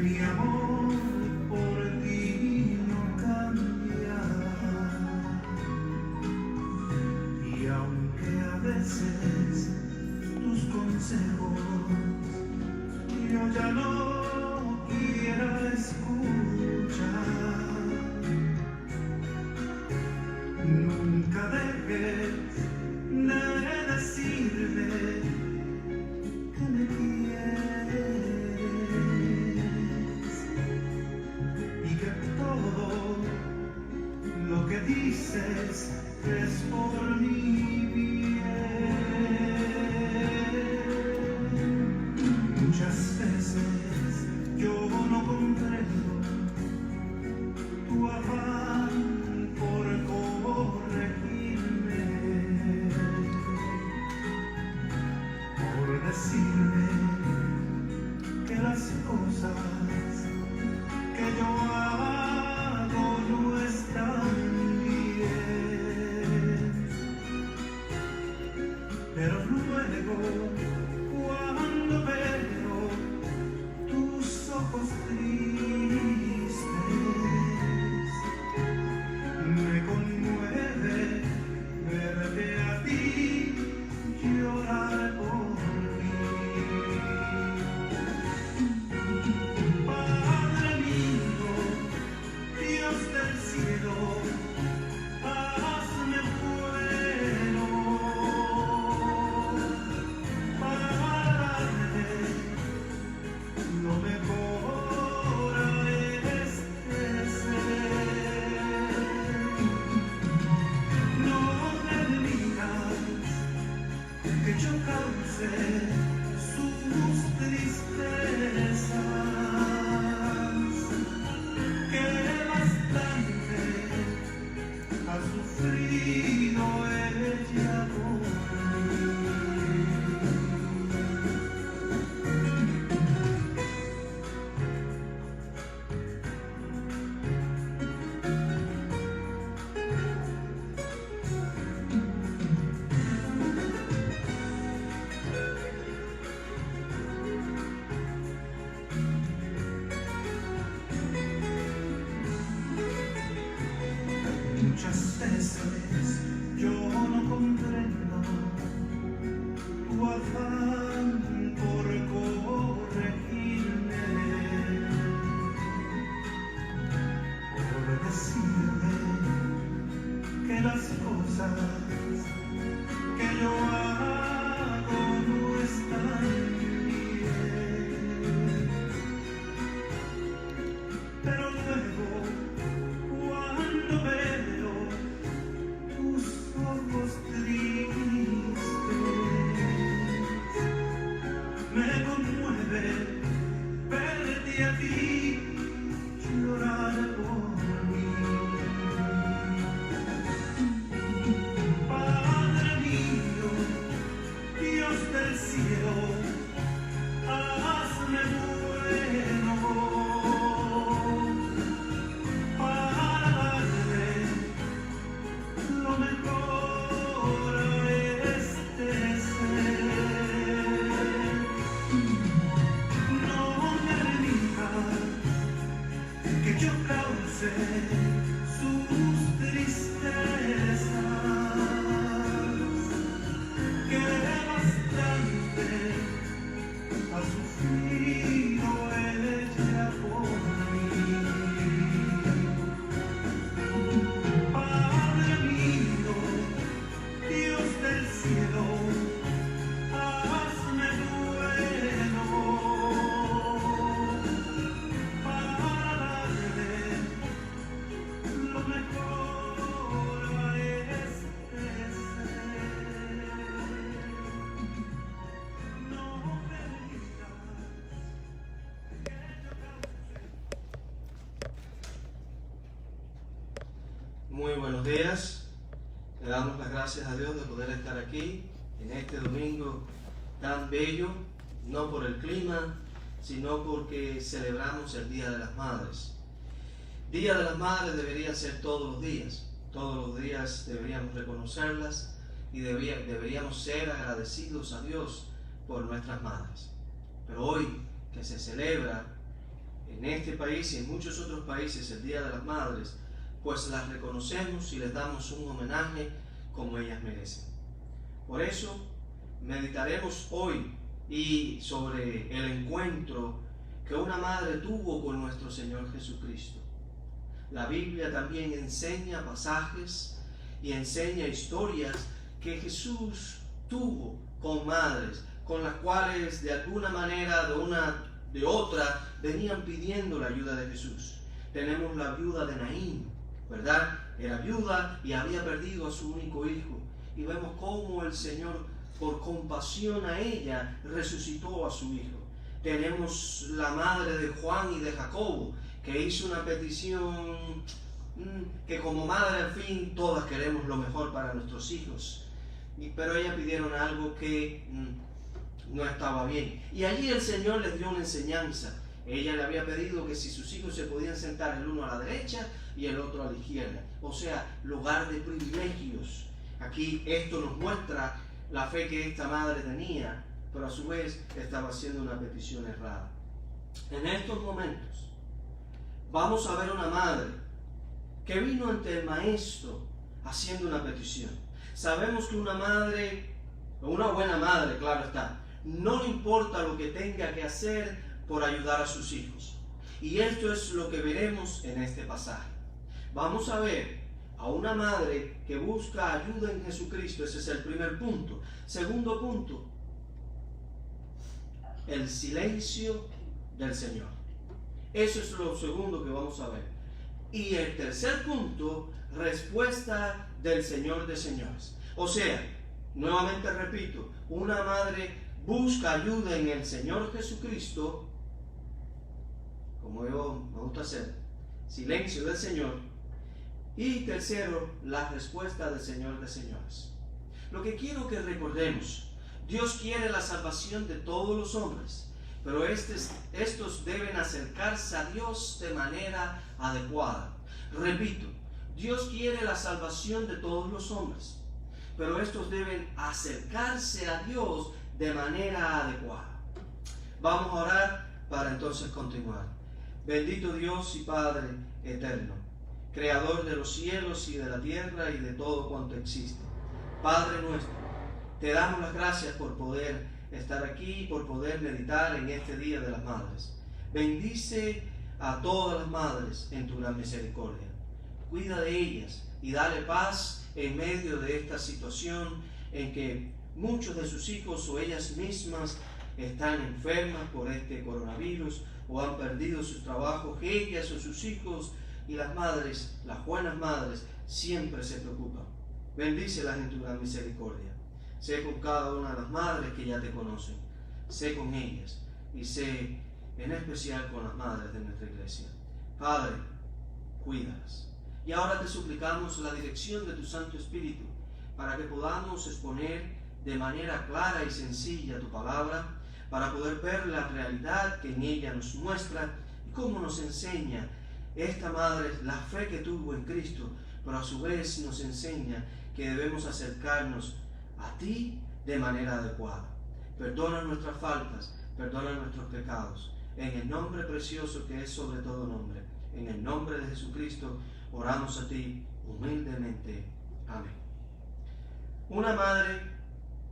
mi amor por ti no cambia. Y aunque a veces tus consejos yo ya no quiera escuchar, nunca dejes de decirme que me quieres y que todo lo que dices es por mi bien. Muchas veces yo no comprendo tu afán por corregirme, por decirme que las cosas que yo hago no están bien. Pero luego, cuando veo tus ojos tristes, me conmueve verte a ti llorar por mí. Padre mío, Dios del cielo, hazme bueno para darme lo mejor a este ser. No permitas que yo cause sus tristezas, que bastante ha sufrido ella por mí. Muchas veces yo no comprendo tu afán por corregirme, por decirme que las cosas que yo hago no están bien. Pero luego, cuando veo tus ojos tristes, me conmueve verte a ti llorar por mí. Padre mío, Dios del cielo, hazme bueno para darle lo mejor a este ser. No permitas que yo cause sus tristezas, que bastante ha sufrido ella por mí. Padre mío, Dios del cielo, hazme bueno para darle lo mejor a este ser. No permitas que yo cause. Muy buenos días. Le damos las gracias a Dios de poder estar aquí en este domingo tan bello, no por el clima, sino porque celebramos el Día de las Madres. Día de las Madres debería ser todos los días deberíamos reconocerlas y deberíamos ser agradecidos a Dios por nuestras madres. Pero hoy que se celebra en este país y en muchos otros países el Día de las Madres, pues las reconocemos y les damos un homenaje como ellas merecen. Por eso meditaremos hoy y sobre el encuentro que una madre tuvo con nuestro Señor Jesucristo. La Biblia también enseña pasajes y enseña historias que Jesús tuvo con madres, con las cuales de alguna manera, de otra, venían pidiendo la ayuda de Jesús. Tenemos la viuda de Naín, ¿verdad? Era viuda y había perdido a su único hijo. Y vemos cómo el Señor, por compasión a ella, resucitó a su hijo. Tenemos la madre de Juan y de Jacobo, que hizo una petición que como madre, al fin, todas queremos lo mejor para nuestros hijos. Pero ellas pidieron algo que no estaba bien. Y allí el Señor les dio una enseñanza. Ella le había pedido que si sus hijos se podían sentar el uno a la derecha y el otro a la izquierda. O sea, lugar de privilegios. Aquí esto nos muestra la fe que esta madre tenía, pero a su vez estaba haciendo una petición errada. En estos momentos vamos a ver una madre que vino ante el Maestro haciendo una petición. Sabemos que una madre, una buena madre, claro está, no le importa lo que tenga que hacer por ayudar a sus hijos. Y esto es lo que veremos en este pasaje. Vamos a ver a una madre que busca ayuda en Jesucristo. Ese es el primer punto. Segundo punto, el silencio del Señor. Eso es lo segundo que vamos a ver. Y el tercer punto, respuesta del Señor de señores. O sea, nuevamente repito, una madre busca ayuda en el Señor Jesucristo, como yo me gusta hacer, silencio del Señor. Y tercero, la respuesta del Señor de señores. Lo que quiero que recordemos, Dios quiere la salvación de todos los hombres, pero estos deben acercarse a Dios de manera adecuada. Repito, Dios quiere la salvación de todos los hombres, pero estos deben acercarse a Dios de manera adecuada. Vamos a orar para entonces continuar. Bendito Dios y Padre eterno, Creador de los cielos y de la tierra y de todo cuanto existe. Padre nuestro, te damos las gracias por poder estar aquí y por poder meditar en este Día de las Madres. Bendice a todas las madres en tu gran misericordia. Cuida de ellas y dale paz en medio de esta situación en que muchos de sus hijos o ellas mismas están enfermas por este coronavirus o han perdido sus trabajos, ellas o sus hijos, y las madres, las buenas madres, siempre se preocupan. Bendícelas en tu gran misericordia. Sé con cada una de las madres que ya te conocen. Sé con ellas y sé en especial con las madres de nuestra iglesia. Padre, cuídalas. Y ahora te suplicamos la dirección de tu Santo Espíritu para que podamos exponer de manera clara y sencilla tu palabra, para poder ver la realidad que en ella nos muestra y cómo nos enseña esta madre la fe que tuvo en Cristo, pero a su vez nos enseña que debemos acercarnos a ti de manera adecuada. Perdona nuestras faltas, perdona nuestros pecados. En el nombre precioso que es sobre todo nombre, en el nombre de Jesucristo, oramos a ti humildemente. Amén. Una madre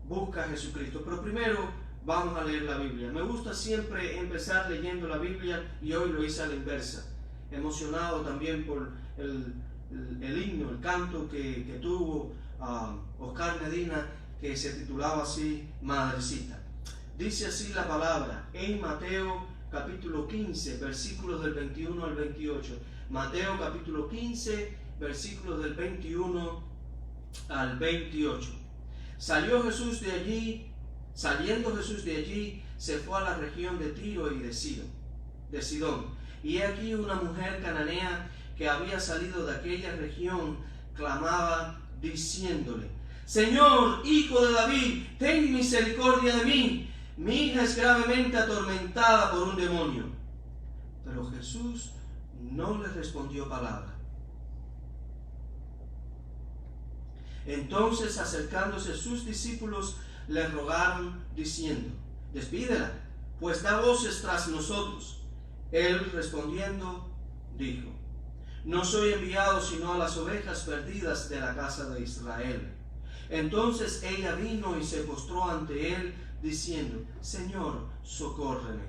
busca a Jesucristo, pero primero vamos a leer la Biblia. Me gusta siempre empezar leyendo la Biblia y hoy lo hice a la inversa. Emocionado también por el himno, el canto que tuvo Oscar Medina, que se titulaba así, Madrecita. Dice así la palabra en Mateo capítulo 15, versículos del 21 al 28. Mateo capítulo 15, versículos del 21 al 28. Saliendo Jesús de allí, se fue a la región de Tiro y de Sidón. Y aquí una mujer cananea que había salido de aquella región clamaba diciéndole: Señor, Hijo de David, ten misericordia de mí. Mi hija es gravemente atormentada por un demonio. Pero Jesús no le respondió palabra. Entonces, acercándose sus discípulos, le rogaron diciendo: Despídela, pues da voces tras nosotros. Él respondiendo dijo: no soy enviado sino a las ovejas perdidas de la casa de Israel. Entonces ella vino y se postró ante él, diciendo: Señor, socórreme.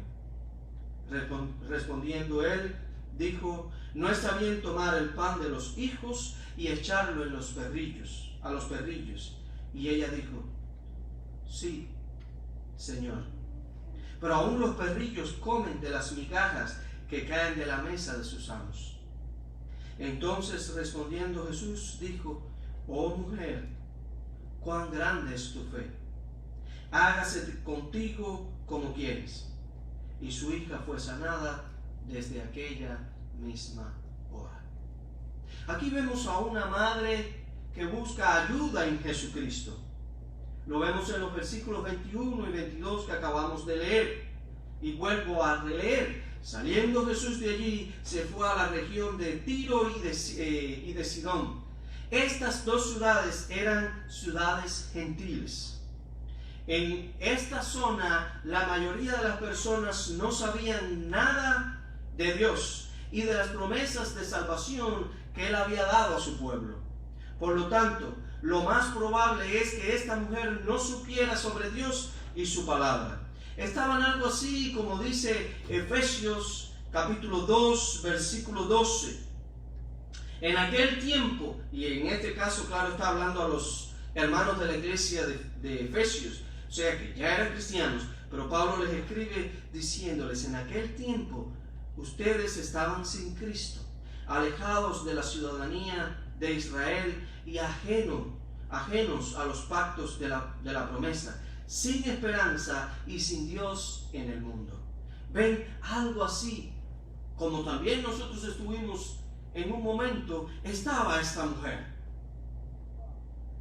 Respondiendo él, dijo: no está bien tomar el pan de los hijos y echarlo a los perrillos. Y ella dijo: sí, Señor, pero aún los perrillos comen de las migajas que caen de la mesa de sus amos. Entonces respondiendo Jesús dijo: oh mujer, cuán grande es tu fe, hágase contigo como quieres. Y su hija fue sanada desde aquella misma hora. Aquí vemos a una madre que busca ayuda en Jesucristo. Lo vemos en los versículos 21 y 22 que acabamos de leer. Y vuelvo a releer. Saliendo Jesús de allí, se fue a la región de Tiro y de Sidón. Estas dos ciudades eran ciudades gentiles. En esta zona, la mayoría de las personas no sabían nada de Dios y de las promesas de salvación que Él había dado a su pueblo. Por lo tanto, lo más probable es que esta mujer no supiera sobre Dios y su palabra. Estaban algo así como dice Efesios capítulo 2, versículo 12. En aquel tiempo, y en este caso, claro, está hablando a los hermanos de la iglesia de Efesios, o sea que ya eran cristianos, pero Pablo les escribe diciéndoles: en aquel tiempo ustedes estaban sin Cristo, alejados de la ciudadanía de Israel y ajenos a los pactos de la promesa, sin esperanza y sin Dios en el mundo. Ven, algo así como también nosotros estuvimos en un momento, estaba esta mujer.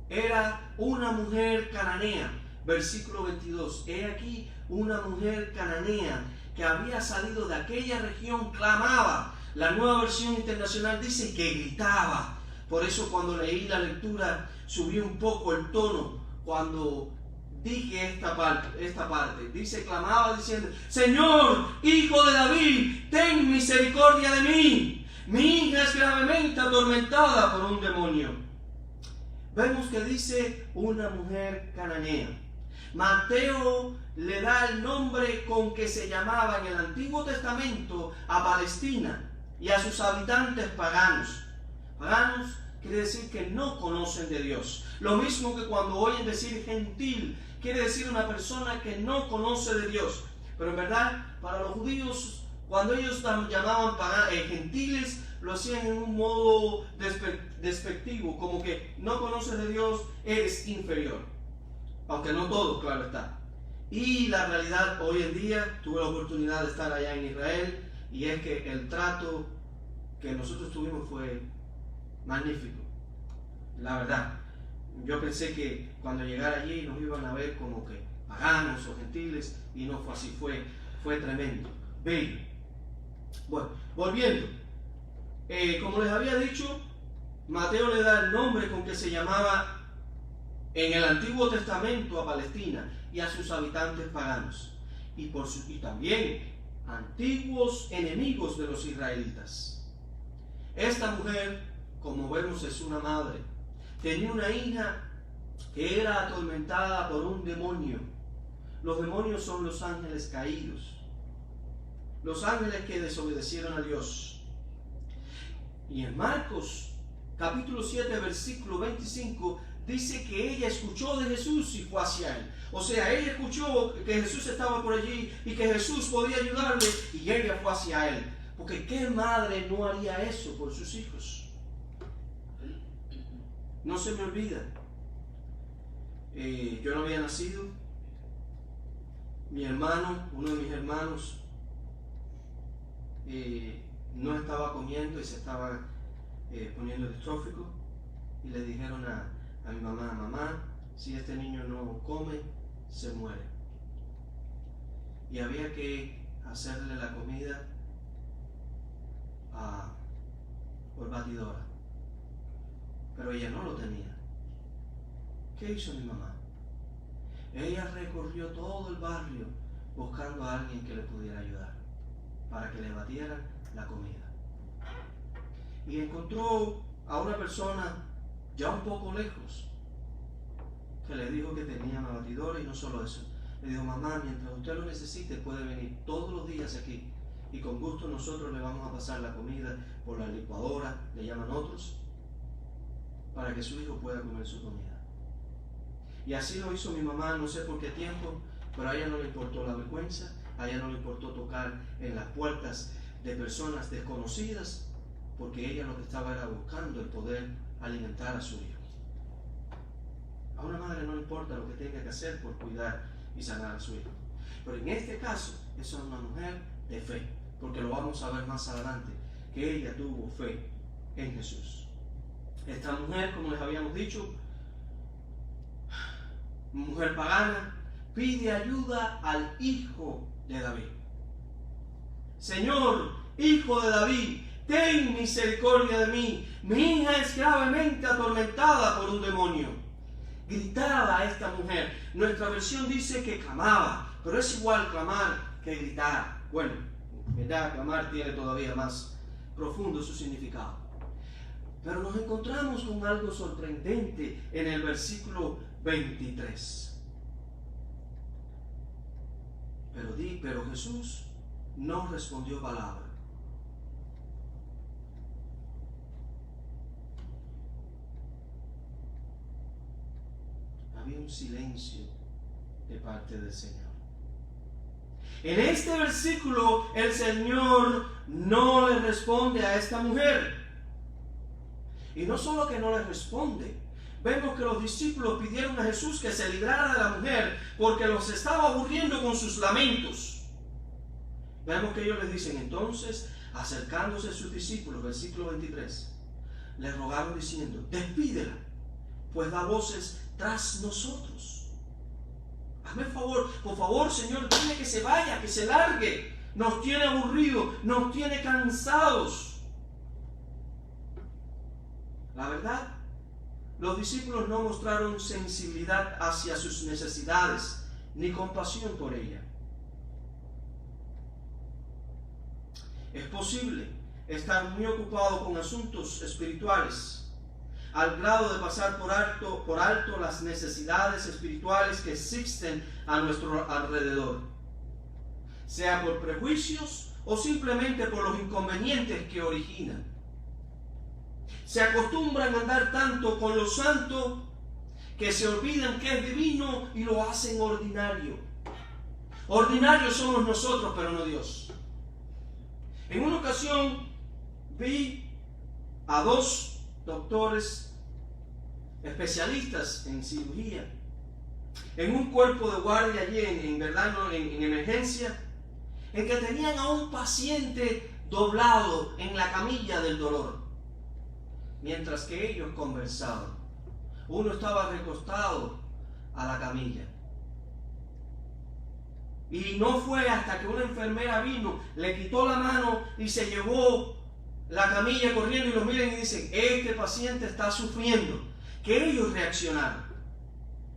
Era una mujer cananea. Versículo 22, he aquí una mujer cananea que había salido de aquella región, clamaba. La Nueva Versión Internacional dice que gritaba. Por eso cuando leí la lectura subí un poco el tono cuando dije esta parte. Dice, clamaba diciendo: Señor, Hijo de David, ten misericordia de mí. Mi hija es gravemente atormentada por un demonio. Vemos que dice una mujer cananea. Mateo le da el nombre con que se llamaba en el Antiguo Testamento a Palestina y a sus habitantes paganos. Paganos quiere decir que no conocen de Dios. Lo mismo que cuando oyen decir gentil, quiere decir una persona que no conoce de Dios. Pero en verdad, para los judíos, cuando ellos llamaban gentiles, lo hacían en un modo despectivo, como que no conoces de Dios, eres inferior. Aunque no todos, claro está. Y la realidad hoy en día, tuve la oportunidad de estar allá en Israel, y es que el trato que nosotros tuvimos fue magnífico. La verdad, yo pensé que cuando llegara allí nos iban a ver como que paganos o gentiles, y no fue así, fue tremendo, bello. Bueno, volviendo, como les había dicho, Mateo le da el nombre con que se llamaba en el Antiguo Testamento a Palestina y a sus habitantes paganos, y también antiguos enemigos de los israelitas. Esta mujer, como vemos, es una madre. Tenía una hija que era atormentada por un demonio. Los demonios son los ángeles caídos, los ángeles que desobedecieron a Dios. Y en Marcos capítulo 7 versículo 25 dice que ella escuchó de Jesús y fue hacia él. O sea, ella escuchó que Jesús estaba por allí y que Jesús podía ayudarle, y ella fue hacia él. Porque ¿qué madre no haría eso por sus hijos? No se me olvida, yo no había nacido. Mi hermano, uno de mis hermanos, no estaba comiendo y se estaba poniendo distrófico, y le dijeron a mi mamá: mamá, si este niño no come, se muere. Y había que hacerle la comida por batidora, pero ella no lo tenía. ¿Qué hizo mi mamá? Ella recorrió todo el barrio buscando a alguien que le pudiera ayudar. para que le batieran la comida. Y encontró a una persona ya un poco lejos que le dijo que tenía una batidora, y no solo eso, le dijo: mamá, mientras usted lo necesite puede venir todos los días aquí y con gusto nosotros le vamos a pasar la comida por la licuadora, le llaman otros, para que su hijo pueda comer su comida. Y así lo hizo mi mamá, no sé por qué tiempo, pero a ella no le importó la vergüenza, a ella no le importó tocar en las puertas de personas desconocidas, porque ella lo que estaba era buscando el poder alimentar a su hijo. A una madre no le importa lo que tenga que hacer por cuidar y sanar a su hijo. Pero en este caso, es una mujer de fe, porque lo vamos a ver más adelante, que ella tuvo fe en Jesús. Esta mujer, como les habíamos dicho, mujer pagana, pide ayuda al hijo de David. Señor, hijo de David, ten misericordia de mí. Mi hija es gravemente atormentada por un demonio. Gritaba a esta mujer. Nuestra versión dice que clamaba, pero es igual clamar que gritar. Bueno, verdad, clamar tiene todavía más profundo su significado. Pero nos encontramos con algo sorprendente en el versículo 23. Pero Jesús no respondió palabra. Había un silencio de parte del Señor. En este versículo el Señor no le responde a esta mujer. Y no solo que no le responde, vemos que los discípulos pidieron a Jesús que se librara de la mujer porque los estaba aburriendo con sus lamentos. Vemos que ellos les dicen: entonces, acercándose a sus discípulos, versículo 23, les rogaron diciendo: despídela, pues da voces tras nosotros. Hazme favor, por favor, Señor, dile que se vaya, que se largue. Nos tiene aburridos, nos tiene cansados. La verdad, los discípulos no mostraron sensibilidad hacia sus necesidades ni compasión por ella. Es posible estar muy ocupado con asuntos espirituales al grado de pasar por alto las necesidades espirituales que existen a nuestro alrededor, sea por prejuicios o simplemente por los inconvenientes que originan. Se acostumbran a andar tanto con lo santo que se olvidan que es divino y lo hacen ordinario. Ordinarios somos nosotros, pero no Dios. En una ocasión vi a dos doctores especialistas en cirugía en un cuerpo de guardia allí en emergencia, en que tenían a un paciente doblado en la camilla del dolor, mientras que ellos conversaban. Uno estaba recostado a la camilla. Y no fue hasta que una enfermera vino, le quitó la mano y se llevó la camilla corriendo, y lo miran y dicen: este paciente está sufriendo, que ellos reaccionaron.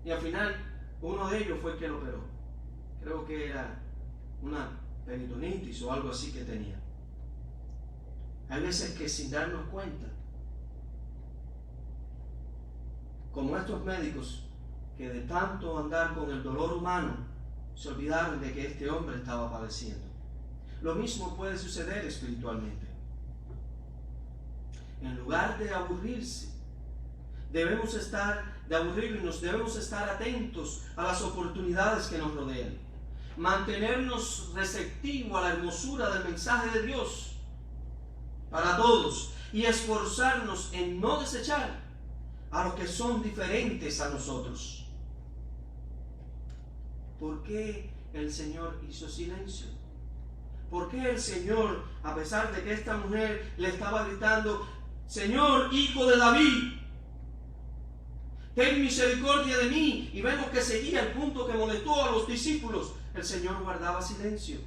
Y al final uno de ellos fue el que lo operó. Creo que era una peritonitis o algo así que tenía. Hay veces que sin darnos cuenta, como estos médicos que de tanto andar con el dolor humano se olvidaron de que este hombre estaba padeciendo. Lo mismo puede suceder espiritualmente. En lugar de aburrirse, debemos estar atentos a las oportunidades que nos rodean, mantenernos receptivos a la hermosura del mensaje de Dios para todos y esforzarnos en no desechar a los que son diferentes a nosotros. ¿Por qué el Señor hizo silencio? ¿Por qué el Señor, a pesar de que esta mujer le estaba gritando: Señor, hijo de David, ten misericordia de mí? Y vemos que seguía el punto que molestó a los discípulos. El Señor guardaba silencio.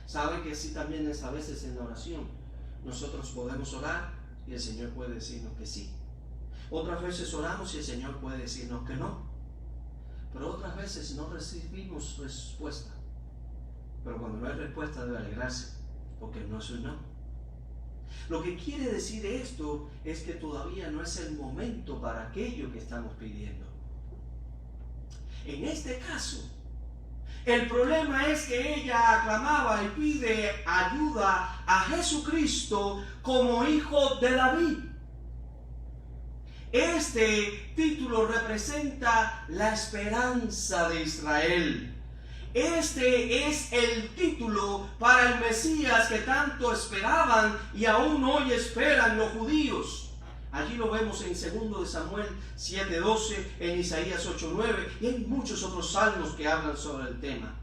¿Saben que así también es a veces en la oración? Nosotros podemos orar y el Señor puede decirnos que sí. Otras veces oramos y el Señor puede decirnos que no. Pero otras veces no recibimos respuesta. Pero cuando no hay respuesta debe alegrarse, porque no es un no. Lo que quiere decir esto es que todavía no es el momento para aquello que estamos pidiendo. En este caso, el problema es que ella aclamaba y pide ayuda a Jesucristo como hijo de David. Este título representa la esperanza de Israel. Este es el título para el Mesías que tanto esperaban y aún hoy esperan los judíos. Allí lo vemos en 2 de Samuel 7:12, en Isaías 8:9 y en muchos otros salmos que hablan sobre el tema.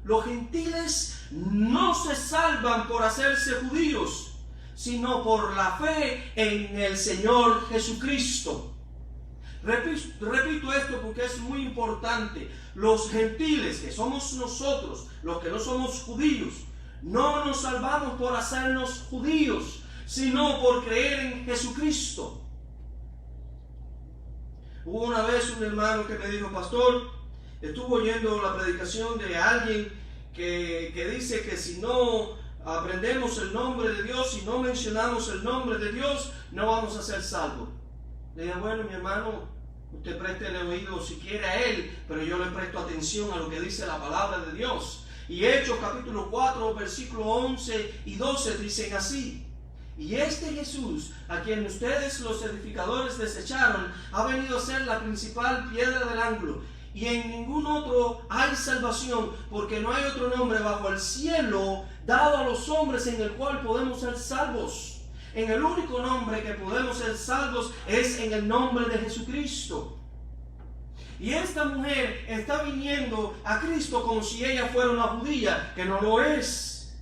Los gentiles no se salvan por hacerse judíos, sino por la fe en el Señor Jesucristo. Repito esto porque es muy importante. Los gentiles, que somos nosotros, los que no somos judíos, no nos salvamos por hacernos judíos, sino por creer en Jesucristo. Hubo una vez un hermano que me dijo: pastor, estuvo oyendo la predicación de alguien que dice que si no aprendemos el nombre de Dios, si no mencionamos el nombre de Dios, no vamos a ser salvos. Le dije: bueno, mi hermano, usted preste el oído si quiere a él, pero yo le presto atención a lo que dice la palabra de Dios. Y Hechos capítulo 4, versículo 11 y 12 dicen así: y este Jesús, a quien ustedes los edificadores desecharon, ha venido a ser la principal piedra del ángulo, y en ningún otro hay salvación, porque no hay otro nombre bajo el cielo dado a los hombres en el cual podemos ser salvos. En el único nombre que podemos ser salvos es en el nombre de Jesucristo. Y esta mujer está viniendo a Cristo como si ella fuera una judía, que no lo es.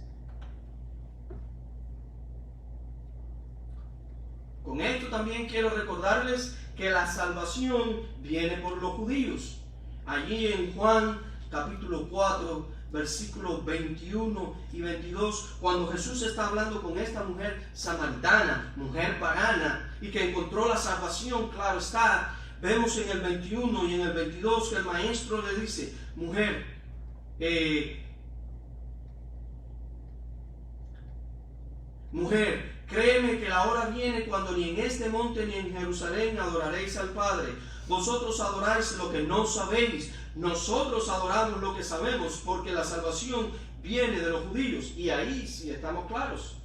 Con esto también quiero recordarles que la salvación viene por los judíos. Allí en Juan capítulo 4, versículos 21 y 22, cuando Jesús está hablando con esta mujer samaritana, mujer pagana, y que encontró la salvación, claro está, vemos en el 21 y en el 22 que el maestro le dice: mujer, créeme que la hora viene cuando ni en este monte ni en Jerusalén adoraréis al Padre. Vosotros adoráis lo que no sabéis, nosotros adoramos lo que sabemos, porque la salvación viene de los judíos. Y ahí sí estamos claros.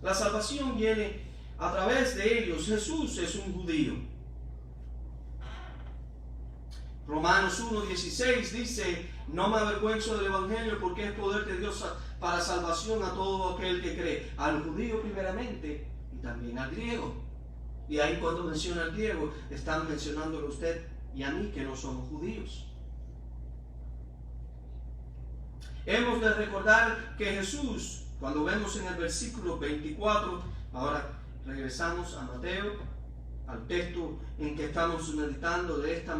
La salvación viene a través de ellos. Jesús es un judío. Romanos 1:16 dice: no me avergüenzo del evangelio, porque es poder de Dios para salvación a todo aquel que cree, al judío primeramente y también al griego. Y ahí cuando menciona al griego, están mencionándolo a usted y a mí, que no somos judíos. Hemos de recordar que Jesús, cuando vemos en el versículo 24, ahora regresamos a Mateo, al texto en que estamos meditando de esta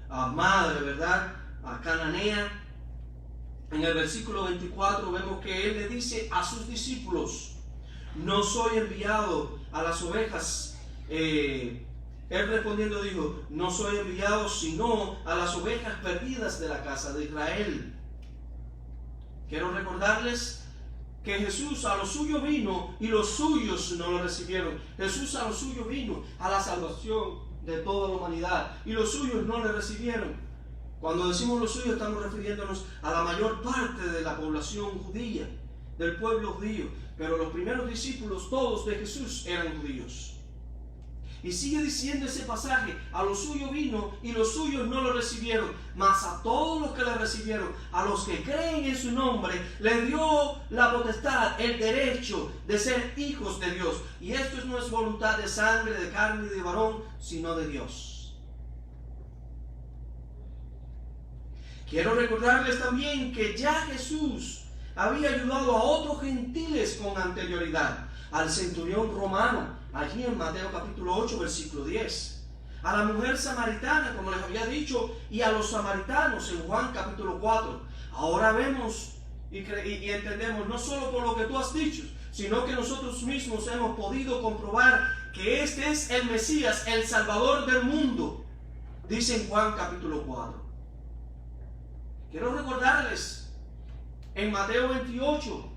madre, ¿verdad?, a cananea. En el versículo 24 vemos que Él le dice a sus discípulos: no soy enviado a las ovejas. Él respondiendo dijo: no soy enviado sino a las ovejas perdidas de la casa de Israel. Quiero recordarles que Jesús a lo suyo vino y los suyos no lo recibieron. Jesús a lo suyo vino, a la salvación de toda la humanidad, y los suyos no le recibieron. Cuando decimos los suyos, estamos refiriéndonos a la mayor parte de la población judía, del pueblo judío. Pero los primeros discípulos, todos de Jesús, eran judíos. Y sigue diciendo ese pasaje: a los suyos vino y los suyos no lo recibieron, mas a todos los que le recibieron, a los que creen en su nombre, les dio la potestad, el derecho de ser hijos de Dios. Y esto no es voluntad de sangre, de carne y de varón, sino de Dios. Quiero recordarles también que ya Jesús había ayudado a otros gentiles con anterioridad. Al centurión romano, allí en Mateo capítulo 8, versículo 10. A la mujer samaritana, como les había dicho, y a los samaritanos en Juan capítulo 4. Ahora vemos y entendemos, no solo por lo que tú has dicho, sino que nosotros mismos hemos podido comprobar que este es el Mesías, el Salvador del mundo. Dice en Juan capítulo 4. Quiero recordarles En Mateo 28,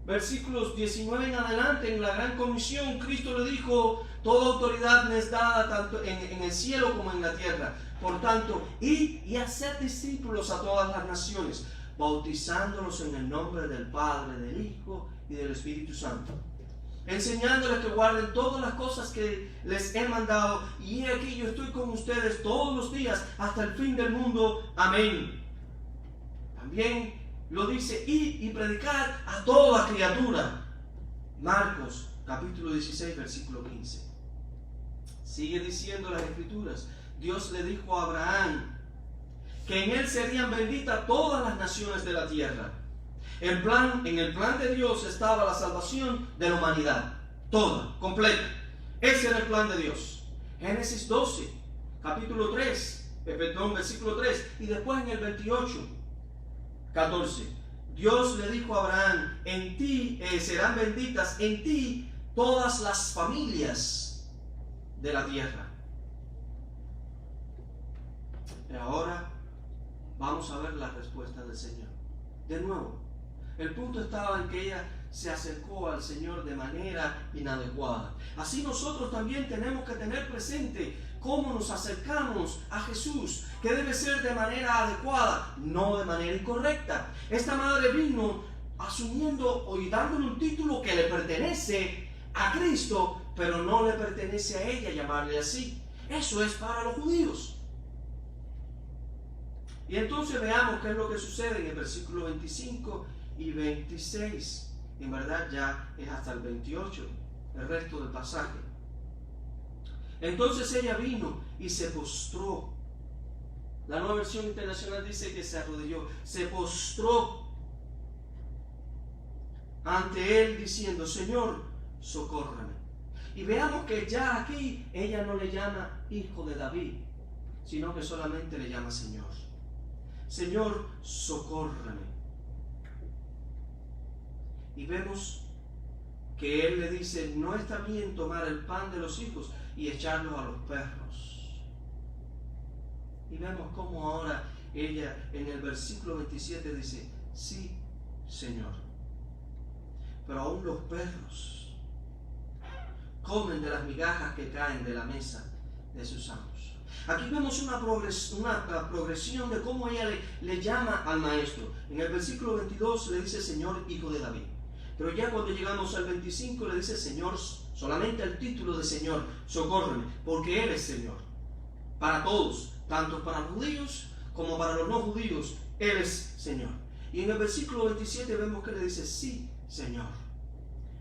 versículos 19 en adelante, en la gran comisión, Cristo le dijo: toda autoridad me es dada tanto en el cielo como en la tierra. Por tanto, id y haced discípulos a todas las naciones, bautizándolos en el nombre del Padre, del Hijo y del Espíritu Santo, enseñándoles que guarden todas las cosas que les he mandado, y he aquí yo estoy con ustedes todos los días hasta el fin del mundo. Amén. También lo dice: id y predicar a toda criatura. Marcos capítulo 16 versículo 15. Sigue diciendo las Escrituras: Dios le dijo a Abraham que en él serían benditas todas las naciones de la tierra. En el plan de Dios estaba la salvación de la humanidad, toda, completa. Ese era el plan de Dios. Génesis 12, capítulo 3, versículo 3, y después en el 28, 14. Dios le dijo a Abraham: en ti serán benditas, en ti todas las familias de la tierra. Y ahora vamos a ver la respuesta del Señor. De nuevo, el punto estaba en que ella se acercó al Señor de manera inadecuada. Así nosotros también tenemos que tener presente cómo nos acercamos a Jesús, que debe ser de manera adecuada, no de manera incorrecta. Esta madre vino asumiendo y dándole un título que le pertenece a Cristo, pero no le pertenece a ella llamarle así. Eso es para los judíos. Y entonces veamos qué es lo que sucede en el versículo 25 y 26. En verdad ya es hasta el 28, el resto del pasaje. Entonces ella vino y se postró. La Nueva Versión Internacional dice que se arrodilló, se postró ante él diciendo: Señor, socórrame. Y veamos que ya aquí ella no le llama hijo de David, sino que solamente le llama Señor. Señor, socórrame. Y vemos que él le dice: no está bien tomar el pan de los hijos y echarlo a los perros. Y vemos cómo ahora ella en el versículo 27 dice: sí, Señor, pero aún los perros comen de las migajas que caen de la mesa de sus amos. Aquí vemos una progresión de cómo ella le llama al maestro. En el versículo 22 le dice: Señor, hijo de David. Pero ya cuando llegamos al 25 le dice: Señor, solamente el título de Señor, socórreme, porque Él es Señor. Para todos, tanto para los judíos como para los no judíos, Él es Señor. Y en el versículo 27 vemos que le dice: sí, Señor.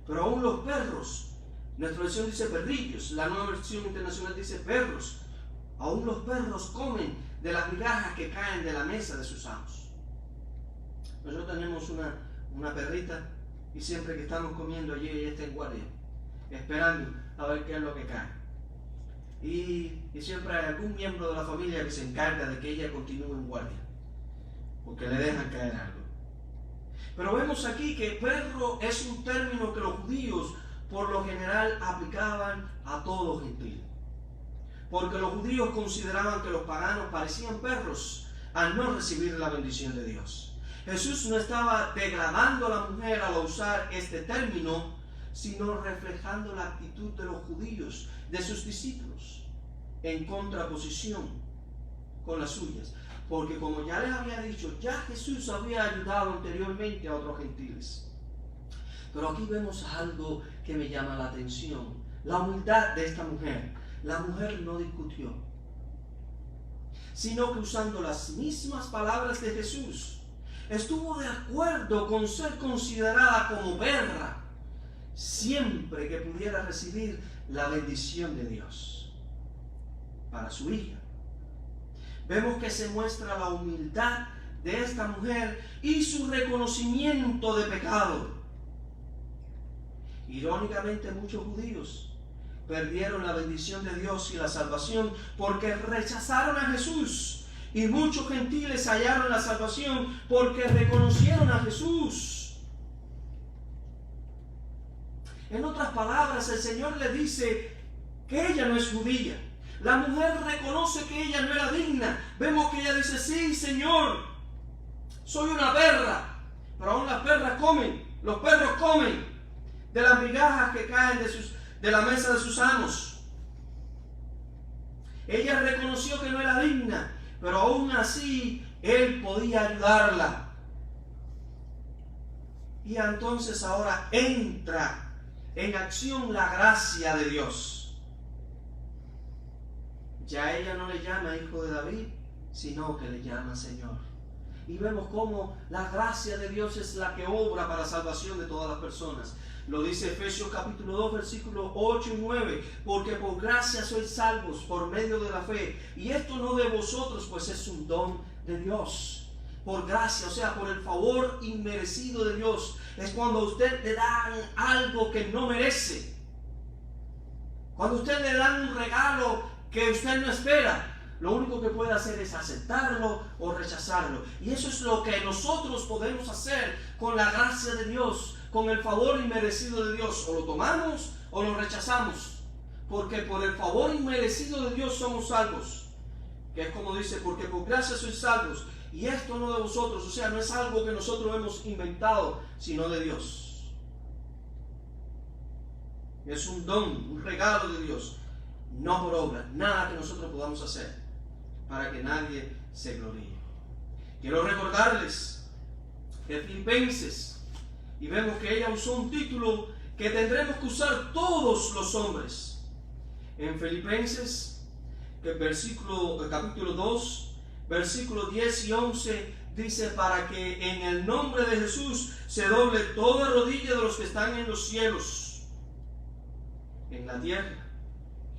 Pero aún los perros, nuestra versión dice perrillos, la Nueva Versión Internacional dice perros, aún los perros comen de las migajas que caen de la mesa de sus amos. Nosotros tenemos una perrita, y siempre que estamos comiendo allí, ella está en guardia, esperando a ver qué es lo que cae. Y siempre hay algún miembro de la familia que se encarga de que ella continúe en guardia, porque le dejan caer algo. Pero vemos aquí que perro es un término que los judíos por lo general aplicaban a todo gentil, porque los judíos consideraban que los paganos parecían perros al no recibir la bendición de Dios. Jesús no estaba degradando a la mujer al usar este término, sino reflejando la actitud de los judíos, de sus discípulos, en contraposición con las suyas. Porque como ya les había dicho, ya Jesús había ayudado anteriormente a otros gentiles. Pero aquí vemos algo que me llama la atención: la humildad de esta mujer. La mujer no discutió, sino que usando las mismas palabras de Jesús, estuvo de acuerdo con ser considerada como perra, siempre que pudiera recibir la bendición de Dios para su hija. Vemos que se muestra la humildad de esta mujer y su reconocimiento de pecado. Irónicamente, muchos judíos perdieron la bendición de Dios y la salvación porque rechazaron a Jesús. Y muchos gentiles hallaron la salvación porque reconocieron a Jesús. En otras palabras, el Señor le dice que ella no es judía. La mujer reconoce que ella no era digna. Vemos que ella dice: sí, Señor, soy una perra. Pero aún las perras comen, los perros comen de las migajas que caen de la mesa de sus amos. Ella reconoció que no era digna, pero aún así él podía ayudarla. Y entonces ahora entra en acción la gracia de Dios. Ya ella no le llama hijo de David, sino que le llama Señor. Y vemos cómo la gracia de Dios es la que obra para la salvación de todas las personas. Lo dice Efesios capítulo 2, versículos 8 y 9. Porque por gracia sois salvos por medio de la fe. Y esto no de vosotros, pues es un don de Dios. Por gracia, o sea, por el favor inmerecido de Dios. Es cuando a usted le dan algo que no merece. Cuando a usted le dan un regalo que usted no espera. Lo único que puede hacer es aceptarlo o rechazarlo. Y eso es lo que nosotros podemos hacer con la gracia de Dios, con el favor inmerecido de Dios. O lo tomamos o lo rechazamos. Porque por el favor inmerecido de Dios somos salvos. Que es como dice, porque por gracia sois salvos. Y esto no de vosotros, o sea, no es algo que nosotros hemos inventado, sino de Dios. Es un don, un regalo de Dios. No por obra, nada que nosotros podamos hacer para que nadie se gloríe. Quiero recordarles que Filipenses, y vemos que ella usó un título que tendremos que usar todos los hombres. En Filipenses, capítulo 2, versículos 10 y 11, dice: para que en el nombre de Jesús se doble toda rodilla de los que están en los cielos, en la tierra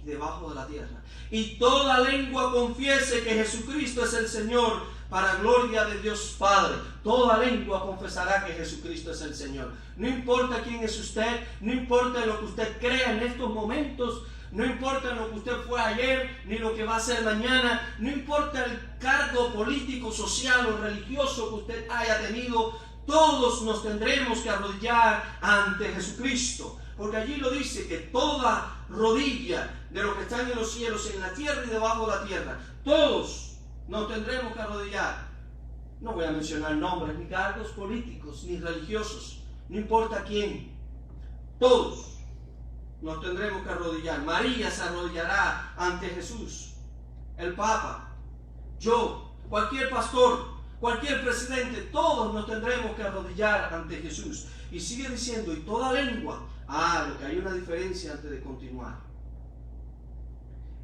y debajo de la tierra, y toda lengua confiese que Jesucristo es el Señor, para gloria de Dios Padre. Toda lengua confesará que Jesucristo es el Señor. No importa quién es usted, no importa lo que usted crea en estos momentos, no importa lo que usted fue ayer, ni lo que va a ser mañana, no importa el cargo político, social o religioso que usted haya tenido, todos nos tendremos que arrodillar ante Jesucristo. Porque allí lo dice, que toda rodilla de los que están en los cielos, en la tierra y debajo de la tierra, todos nos tendremos que arrodillar. No voy a mencionar nombres, ni cargos políticos, ni religiosos, no importa quién, todos nos tendremos que arrodillar. María se arrodillará ante Jesús, el Papa, yo, cualquier pastor, cualquier presidente, todos nos tendremos que arrodillar ante Jesús. Y sigue diciendo, y toda lengua. Lo que hay una diferencia antes de continuar.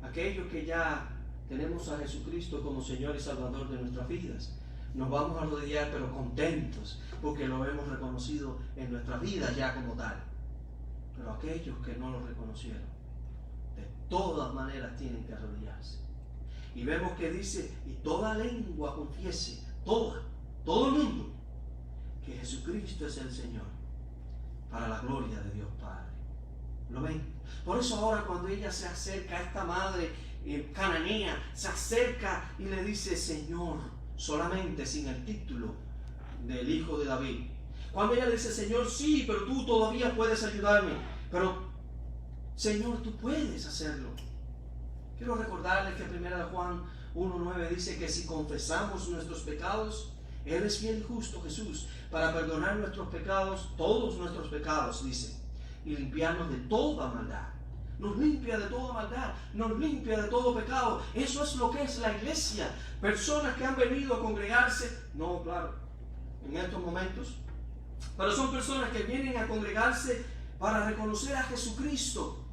Aquellos que ya tenemos a Jesucristo como Señor y Salvador de nuestras vidas, nos vamos a arrodillar pero contentos, porque lo hemos reconocido en nuestras vidas ya como tal. Pero aquellos que no lo reconocieron, de todas maneras tienen que arrodillarse. Y vemos que dice, y toda lengua confiese, todo el mundo, que Jesucristo es el Señor, para la gloria de Dios Padre. ¿Lo ven? Por eso ahora cuando ella se acerca a esta madre cananea, se acerca y le dice Señor, solamente sin el título del hijo de David. Cuando ella le dice Señor, sí, pero tú todavía puedes ayudarme. Pero Señor, tú puedes hacerlo. Quiero recordarles que 1 Juan 1:9 dice que si confesamos nuestros pecados, Él es fiel y justo, Jesús, para perdonar nuestros pecados, todos nuestros pecados, dice, y limpiarnos de toda maldad. Nos limpia de toda maldad, nos limpia de todo pecado. Eso es lo que es la iglesia. Personas que han venido a congregarse, no, claro, en estos momentos, pero son personas que vienen a congregarse para reconocer a Jesucristo,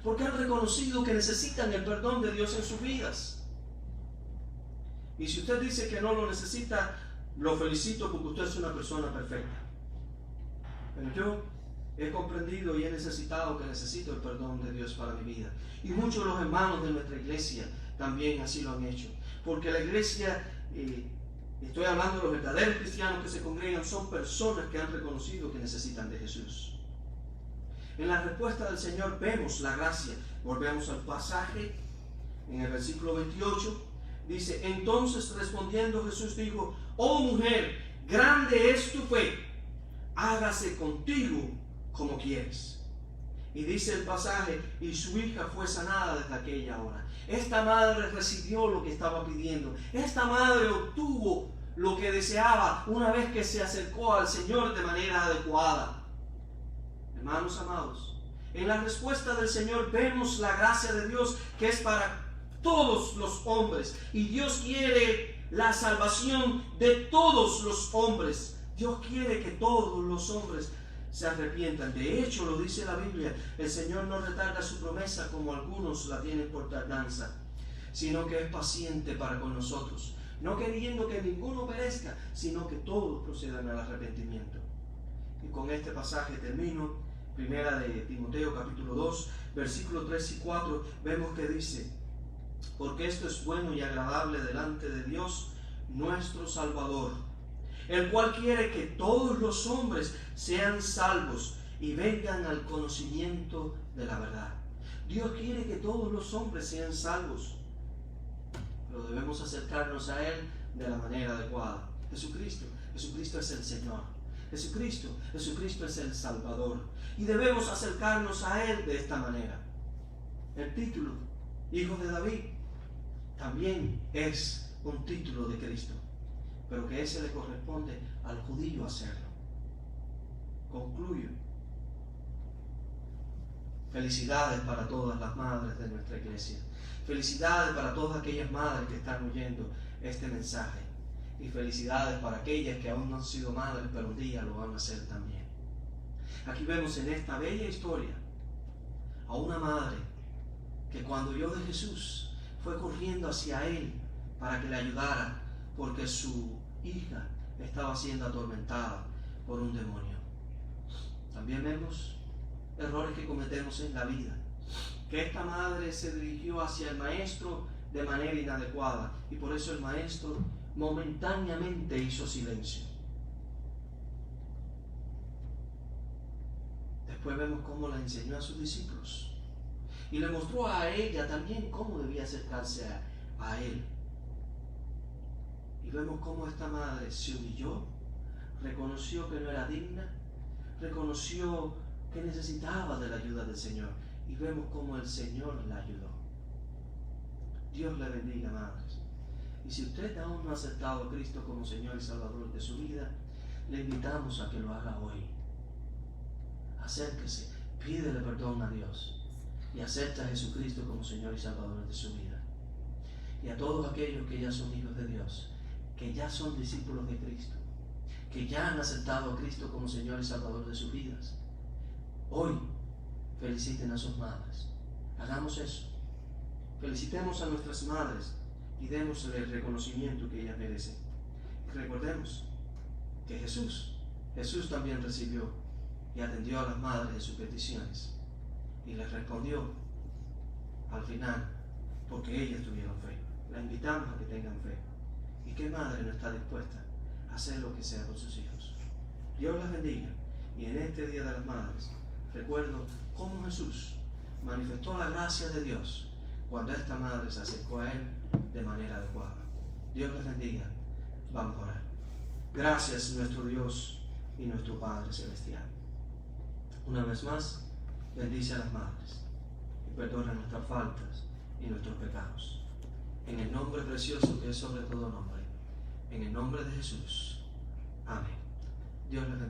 porque han reconocido que necesitan el perdón de Dios en sus vidas. Y si usted dice que no lo necesita, lo felicito porque usted es una persona perfecta. Pero yo he comprendido y he necesitado que necesito el perdón de Dios para mi vida. Y muchos de los hermanos de nuestra iglesia también así lo han hecho. Porque la iglesia, estoy hablando de los verdaderos cristianos que se congregan, son personas que han reconocido que necesitan de Jesús. En la respuesta del Señor vemos la gracia. Volvemos al pasaje en el versículo 28. Dice, entonces respondiendo Jesús dijo, oh mujer, grande es tu fe, hágase contigo como quieres. Y dice el pasaje, y su hija fue sanada desde aquella hora. Esta madre recibió lo que estaba pidiendo. Esta madre obtuvo lo que deseaba una vez que se acercó al Señor de manera adecuada. Hermanos amados, en la respuesta del Señor vemos la gracia de Dios que es para todos los hombres, y Dios quiere la salvación de todos los hombres. Dios quiere que todos los hombres se arrepientan. De hecho, lo dice la Biblia, el Señor no retarda su promesa como algunos la tienen por tardanza, sino que es paciente para con nosotros, no queriendo que ninguno perezca, sino que todos procedan al arrepentimiento. Y con este pasaje termino. Primera de Timoteo capítulo 2, versículos 3 y 4, vemos que dice: porque esto es bueno y agradable delante de Dios nuestro Salvador, el cual quiere que todos los hombres sean salvos y vengan al conocimiento de la verdad. Dios quiere que todos los hombres sean salvos, pero debemos acercarnos a Él de la manera adecuada. Jesucristo es el Señor. Jesucristo es el Salvador, y debemos acercarnos a Él de esta manera. El título, Hijo de David, también es un título de Cristo, pero que ese le corresponde al judío hacerlo. Concluyo. Felicidades para todas las madres de nuestra iglesia. Felicidades para todas aquellas madres que están oyendo este mensaje. Y felicidades para aquellas que aún no han sido madres, pero un día lo van a ser también. Aquí vemos en esta bella historia a una madre que cuando oyó de Jesús fue corriendo hacia Él para que le ayudara, porque su hija estaba siendo atormentada por un demonio. También vemos errores que cometemos en la vida, que esta madre se dirigió hacia el maestro de manera inadecuada, y por eso el maestro momentáneamente hizo silencio. Después vemos cómo la enseñó a sus discípulos y le mostró a ella también cómo debía acercarse a Él. Y vemos cómo esta madre se humilló, reconoció que no era digna, reconoció que necesitaba de la ayuda del Señor, y vemos cómo el Señor la ayudó. Dios le bendiga, madres. Y si usted aún no ha aceptado a Cristo como Señor y Salvador de su vida, le invitamos a que lo haga hoy. Acérquese, pídele perdón a Dios y acepta a Jesucristo como Señor y Salvador de su vida. Y a todos aquellos que ya son hijos de Dios, que ya son discípulos de Cristo, que ya han aceptado a Cristo como Señor y Salvador de sus vidas, hoy feliciten a sus madres. Hagamos eso. Felicitemos a nuestras madres y démosle el reconocimiento que ellas merecen. Y recordemos que Jesús también recibió y atendió a las madres de sus peticiones, y les respondió al final, porque ellas tuvieron fe. La invitamos a que tengan fe. ¿Y qué madre no está dispuesta a hacer lo que sea por sus hijos? Dios las bendiga. Y en este Día de las Madres recuerdo cómo Jesús manifestó la gracia de Dios cuando esta madre se acercó a Él de manera adecuada. Dios les bendiga. Vamos a orar. Gracias, nuestro Dios y nuestro Padre Celestial. Una vez más, bendice a las madres y perdona nuestras faltas y nuestros pecados. En el nombre precioso que es sobre todo nombre, en el nombre de Jesús. Amén. Dios les bendiga.